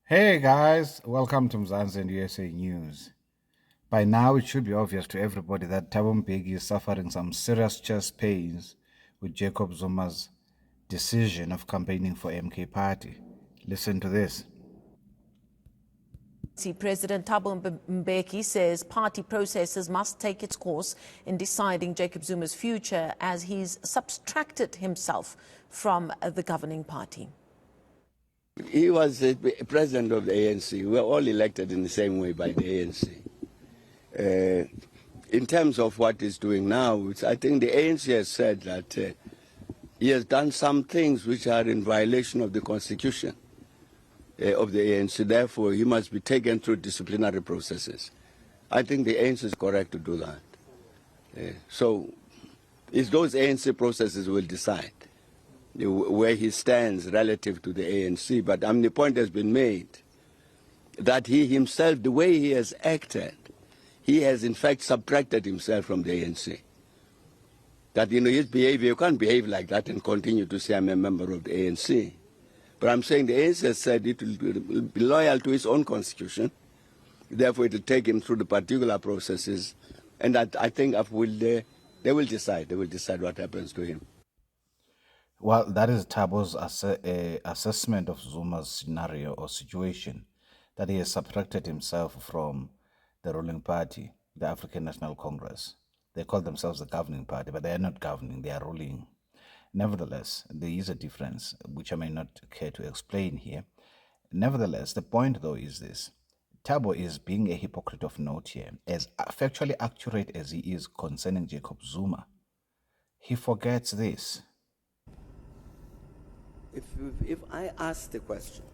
Hey guys, welcome to Mzansi and USA News. By now, it should be obvious to everybody that Thabo Mbeki is suffering some serious chest pains with Jacob Zuma's decision of campaigning for MK Party. Listen to this. President Thabo Mbeki says party processes must take its course in deciding Jacob Zuma's future as he's subtracted himself from the governing party. He was president of the ANC. We were all elected in the same way by the ANC. In terms of what he's doing now, I think the ANC has said that he has done some things which are in violation of the constitution of the ANC. Therefore, he must be taken through disciplinary processes. I think the ANC is correct to do that. So it's those ANC processes will decide where he stands relative to the ANC. But the point has been made that he himself, the way he has acted, he has in fact subtracted himself from the ANC. That, his behavior, you can't behave like that and continue to say I'm a member of the ANC. But I'm saying the ANC has said it will be loyal to its own constitution. Therefore, it will take him through the particular processes. And that I think they will decide. They will decide what happens to him. Well, that is Thabo's assessment of Zuma's scenario or situation, that he has subtracted himself from the ruling party, the African National Congress. They call themselves the governing party, but they are not governing, they are ruling. Nevertheless, there is a difference, which I may not care to explain here. Nevertheless, the point though is this. Thabo is being a hypocrite of note here, as factually accurate as he is concerning Jacob Zuma. He forgets this. If I ask the question,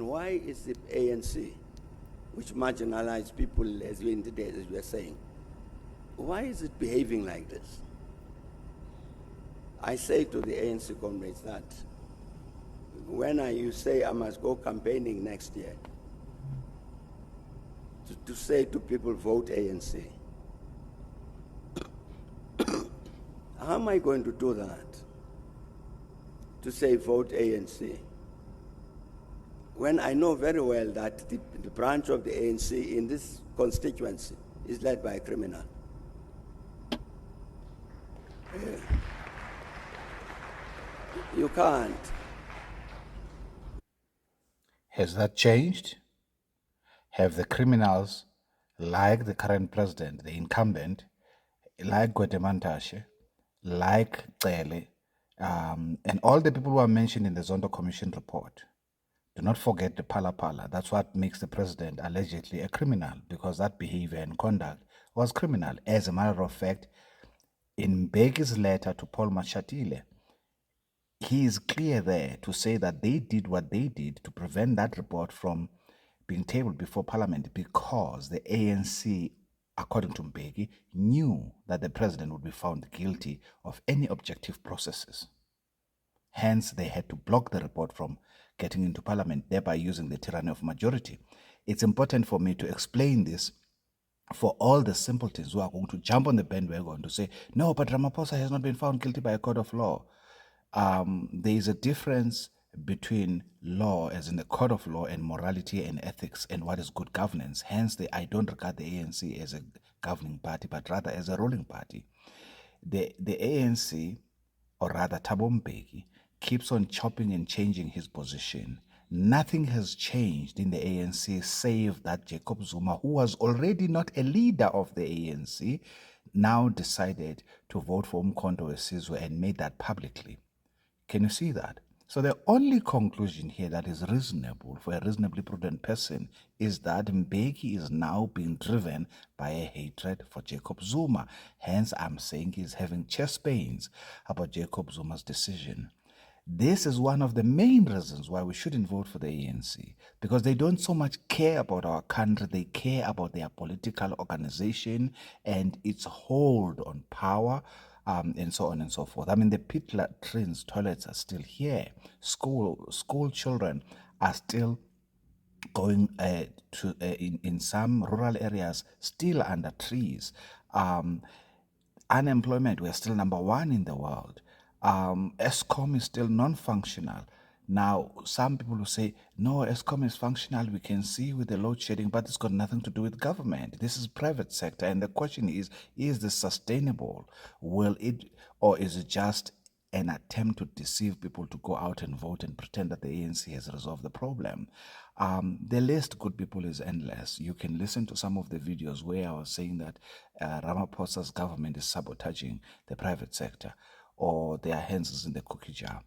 why is the ANC, which marginalized people as we are saying, why is it behaving like this? I say to the ANC comrades that when you say I must go campaigning next year, to say to people, vote ANC, how am I going to do that? To say vote ANC, when I know very well that the branch of the ANC in this constituency is led by a criminal. You can't. Has that changed? Have the criminals, like the current president, the incumbent, like Guetemantashe, like Cele, and all the people who are mentioned in the Zondo Commission report, do not forget the pala pala. That's what makes the president allegedly a criminal, because that behavior and conduct was criminal. As a matter of fact, in Mbeki's letter to Paul Mashatile, he is clear there to say that they did what they did to prevent that report from being tabled before Parliament, because the ANC, according to Mbeki, knew that the president would be found guilty of any objective processes. Hence, they had to block the report from getting into Parliament, thereby using the tyranny of majority. It's important for me to explain this for all the simpletons who are going to jump on the bandwagon to say, no, but Ramaphosa has not been found guilty by a court of law. There is a difference between law, as in the court of law, and morality and ethics and what is good governance. Hence, I don't regard the ANC as a governing party, but rather as a ruling party. The ANC, or rather Thabo Mbeki, keeps on chopping and changing his position. Nothing has changed in the ANC save that Jacob Zuma, who was already not a leader of the ANC, now decided to vote for Umkhonto weSizwe and made that publicly. Can you see that? So the only conclusion here that is reasonable for a reasonably prudent person is that Mbeki is now being driven by a hatred for Jacob Zuma. Hence, I'm saying he's having chest pains about Jacob Zuma's decision. This is one of the main reasons why we shouldn't vote for the ANC, because they don't so much care about our country, they care about their political organization and its hold on power, and so on and so forth. I mean, the pit latrines, toilets are still here. School children are still going in some rural areas, still under trees. Unemployment, we're still number one in the world. ESCOM is still non-functional. Now, some people will say, no, ESCOM is functional. We can see with the load shedding, but it's got nothing to do with government. This is private sector. And the question is this sustainable? Will it, or is it just an attempt to deceive people to go out and vote and pretend that the ANC has resolved the problem? The list, good people, is endless. You can listen to some of the videos where I was saying that Ramaphosa's government is sabotaging the private sector, or their hands is in the cookie jar.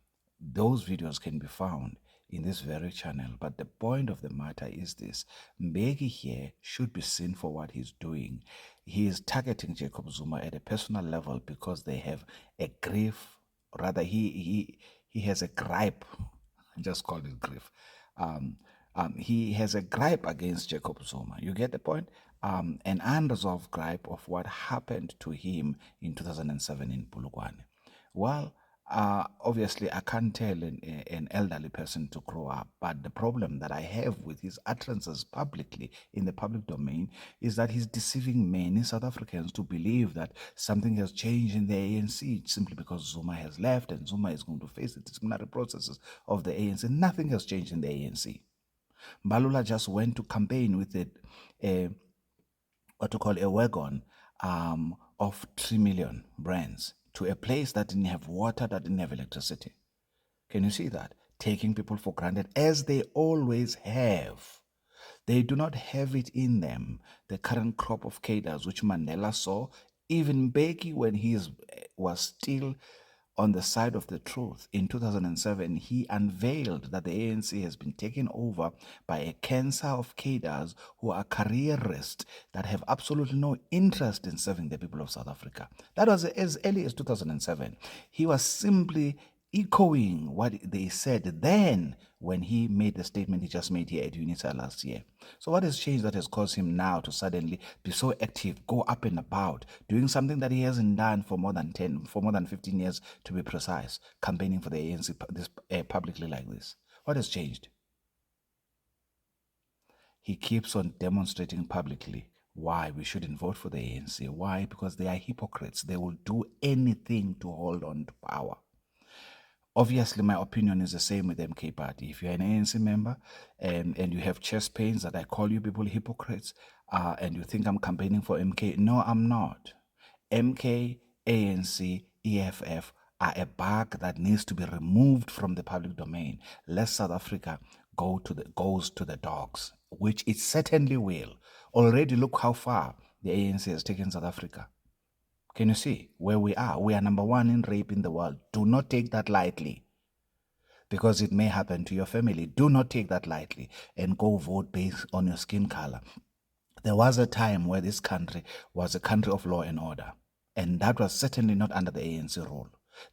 Those videos can be found in this very channel. But the point of the matter is this: Mbeki here should be seen for what he's doing. He is targeting Jacob Zuma at a personal level because they have a grief, rather he has a gripe. Just call it grief. He has a gripe against Jacob Zuma. You get the point? An unresolved gripe of what happened to him in 2007 in Polokwane. Well, obviously, I can't tell an elderly person to grow up, but the problem that I have with his utterances publicly in the public domain is that he's deceiving many South Africans to believe that something has changed in the ANC simply because Zuma has left and Zuma is going to face the disciplinary processes of the ANC. Nothing has changed in the ANC. Mbalula just went to campaign with what to call a wagon of 3 million brands to a place that didn't have water, that didn't have electricity. Can you see that? Taking people for granted, as they always have. They do not have it in them, the current crop of cadres, which Mandela saw. Even Mbeki, when he was still on the side of the truth in 2007, he unveiled that the ANC has been taken over by a cancer of cadres who are careerists that have absolutely no interest in serving the people of South Africa. That was as early as 2007. He was simply echoing what they said then when he made the statement he just made here at UNITA last year. So what has changed that has caused him now to suddenly be so active, go up and about, doing something that he hasn't done for more than 15 years to be precise, campaigning for the ANC publicly like this? What has changed? He keeps on demonstrating publicly why we shouldn't vote for the ANC. Why? Because they are hypocrites. They will do anything to hold on to power. Obviously, my opinion is the same with MK Party. If you're an ANC member and you have chest pains that I call you people hypocrites, and you think I'm campaigning for MK, no, I'm not. MK, ANC, EFF are a bug that needs to be removed from the public domain, lest South Africa goes to the dogs, which it certainly will. Already look how far the ANC has taken South Africa. Can you see where we are? We are number 1 in rape in the world. Do not take that lightly, because it may happen to your family. Do not take that lightly and go vote based on your skin color. There was a time where this country was a country of law and order, and that was certainly not under the ANC rule.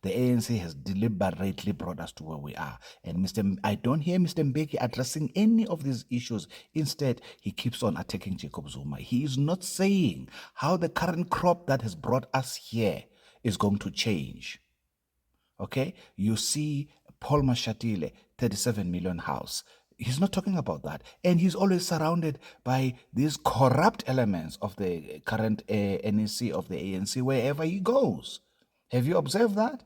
The ANC has deliberately brought us to where we are. And I don't hear Mr. Mbeki addressing any of these issues. Instead, he keeps on attacking Jacob Zuma. He is not saying how the current crop that has brought us here is going to change. Okay? You see Paul Mashatile, 37 million house. He's not talking about that. And he's always surrounded by these corrupt elements of the current NEC of the ANC wherever he goes. Have you observed that?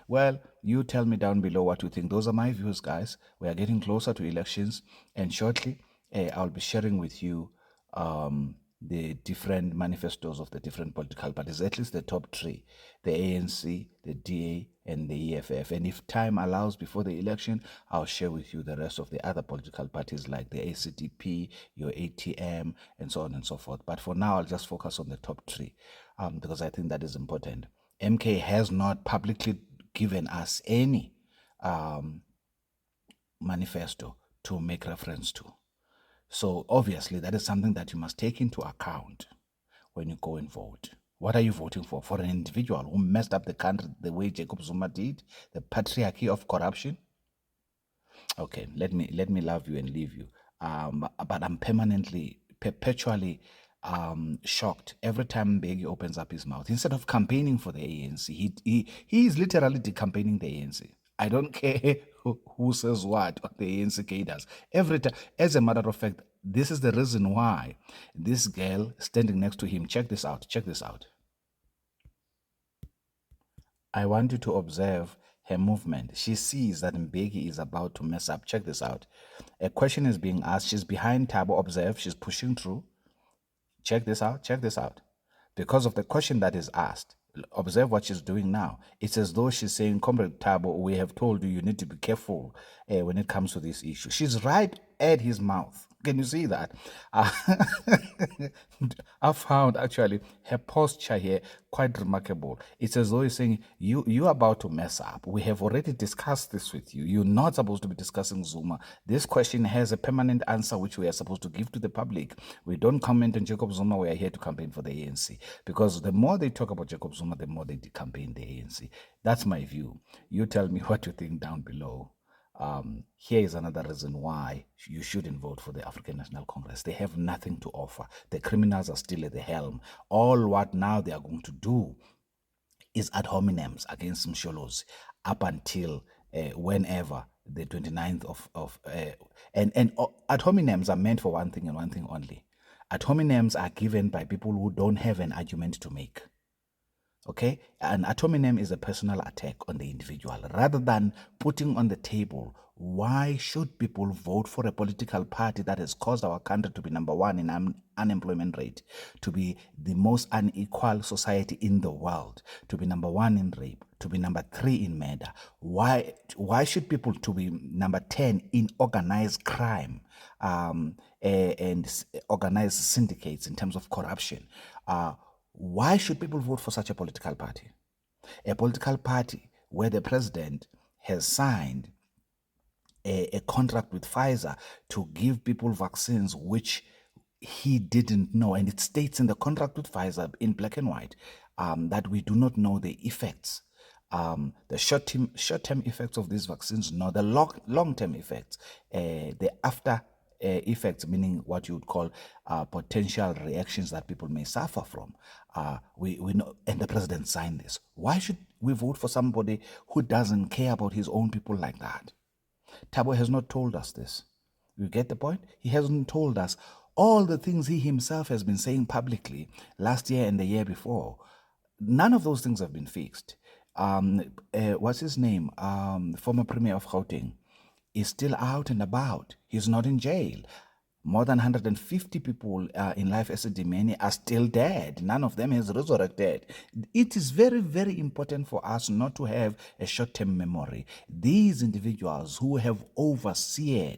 Well, you tell me down below what you think. Those are my views, guys. We are getting closer to elections, and shortly I'll be sharing with you the different manifestos of the different political parties, at least the top 3, the ANC, the DA, and the EFF. And if time allows before the election, I'll share with you the rest of the other political parties like the ACDP, your ATM, and so on and so forth. But for now, I'll just focus on the top 3 because I think that is important. MK has not publicly given us any manifesto to make reference to. So obviously that is something that you must take into account when you go and vote. What are you voting for? For an individual who messed up the country the way Jacob Zuma did, the patriarchy of corruption? Okay, let me love you and leave you. But I'm perpetually shocked every time Mbeki opens up his mouth. Instead of campaigning for the ANC, he is literally campaigning the ANC. I don't care who says what on the ANC cadres. Every time, as a matter of fact, this is the reason why this girl standing next to him, check this out. I want you to observe her movement. She sees that Mbeki is about to mess up. Check this out. A question is being asked. She's behind Thabo. Observe. She's pushing through. Check this out. Check this out. Because of the question that is asked, observe what she's doing now. It's as though she's saying, Comrade Thabo, we have told you need to be careful when it comes to this issue. She's right at his mouth. Can you see that? I found actually her posture here quite remarkable. It's as though he's saying, you're about to mess up. We have already discussed this with you. You're not supposed to be discussing Zuma. This question has a permanent answer which we are supposed to give to the public. We don't comment on Jacob Zuma. We are here to campaign for the ANC. Because the more they talk about Jacob Zuma, the more they campaign the ANC. That's my view. You tell me what you think down below. Here is another reason why you shouldn't vote for the African National Congress. They have nothing to offer. The criminals are still at the helm. All what now they are going to do is ad hominems against Msholozi up until whenever the 29th and ad hominems are meant for one thing and one thing only. Ad hominems are given by people who don't have an argument to make. Okay, an ad hominem is a personal attack on the individual. Rather than putting on the table why should people vote for a political party that has caused our country to be number one in unemployment rate, to be the most unequal society in the world, to be number one in rape, to be number 3 in murder. Why should people to be number 10 in organized crime and organized syndicates in terms of corruption? Why should people vote for such a political party? A political party where the president has signed a contract with Pfizer to give people vaccines which he didn't know. And it states in the contract with Pfizer in black and white that we do not know the effects, the short-term effects of these vaccines, nor the long-term effects, the after effects, meaning what you would call potential reactions that people may suffer from. We know, and the president signed this. Why should we vote for somebody who doesn't care about his own people like that? Thabo has not told us this. You get the point? He hasn't told us all the things he himself has been saying publicly last year and the year before. None of those things have been fixed. What's his name? Former Premier of Gauteng is still out and about. He's not in jail. More than 150 people in life Esidimeni are still dead. None of them has resurrected. It is very, very important for us not to have a short-term memory. These individuals who have overseen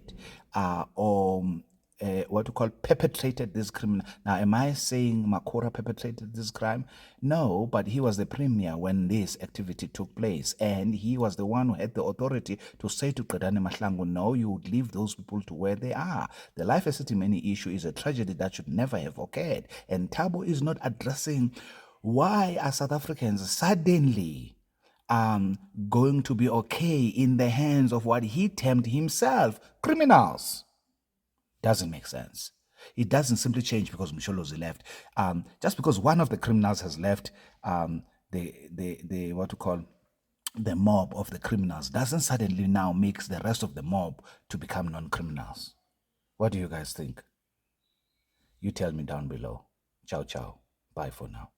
what we call perpetrated this crime. Now, am I saying Makura perpetrated this crime? No, but he was the premier when this activity took place, and he was the one who had the authority to say to Qedani Mahlangu, no, you would leave those people to where they are. The Life Esidimeni issue is a tragedy that should never have occurred, and Thabo is not addressing why are South Africans suddenly going to be okay in the hands of what he termed himself criminals. Doesn't make sense. It doesn't simply change because Msholozi left. Just because one of the criminals has left, the what we call the mob of the criminals doesn't suddenly now makes the rest of the mob to become non-criminals. What do you guys think? You tell me down below. Ciao, ciao. Bye for now.